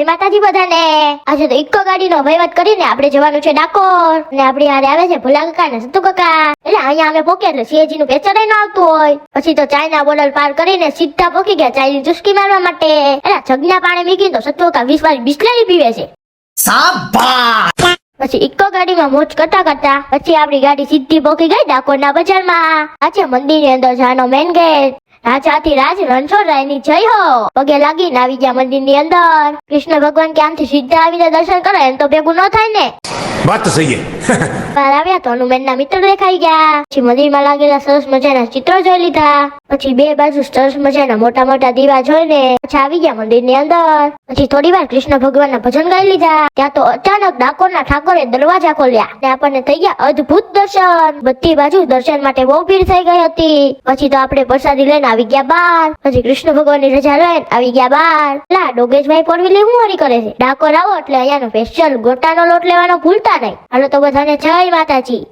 જય માતાજી બધાને। આજે તો ઇકો ગાડીનો વહીવટ કરીને આપણે જવાનું છે ડાકોર ને આપણી હારે આવે છે ભોલા કાકા ને સતુ કાકા। એટલે અહીંયા અમે પોકે એટલે સીએજી નું પેચર ન આવતું હોય, પછી તો ચાઇના બોર્ડર પાર કરીને સીધા પોકી ગયા ચાઇની ચુસ્કી મારવા માટે। એટલે જગના પાણી મીકીને તો સતુ કાકા 20 વાળી બિસ્લેરી પીવે છે। શાબાશ। પછી ઇકો ગાડીમાં મોજ કરતા કરતા પછી આપણી ગાડી સીધી પોકી ગઈ ડાકોરના બજારમાં। આજે મંદિરની અંદર જવાનો મેન ગેટ। રાજાથી રાજ રણછોડરાયની જય હો પગે લાગીને આવી ગયા મંદિરની અંદર। કૃષ્ણ ભગવાન ક્યાંથી સીધા આવીને દર્શન કરે એમ તો ભેગું ન થાય ને। વાત તો સહી હે। બહાર આવ્યા તો હનુમાનના મિત્ર દેખાઈ ગયા। પછી મંદિરમાં લાગેલા સરસ મજાના ચિત્રો જોઈ લીધા। પછી બે બાજુ સરસ મજાના મોટા મોટા દીવા જોઈને પછી આવી ગયા મંદિરની અંદર। પછી થોડી વાર કૃષ્ણ ભગવાનના ભજન ગાઈ લીધા। ત્યાં તો અચાનક ડાકોરના ઠાકોરે દરવાજા ખોલ્યા ને આપણને થઈ ગયા અદ્ભુત દર્શન। બધી બાજુ દર્શન માટે બહુ ભીડ થઈ ગઈ હતી। પછી તો આપણે પ્રસાદી લઈને આવી ગયા બહાર। પછી કૃષ્ણ ભગવાનની રજા લઈને આવી ગયા બહાર। લા ડોગેશભાઈ પોરવીલી હું હરી કરે છે? ડાકોર આવો એટલે અહીંયાનો સ્પેશિયલ ગોટાનો લોટ લેવાનો ભૂલતા નહીં। હાલો તો બધાને જય માતાજી।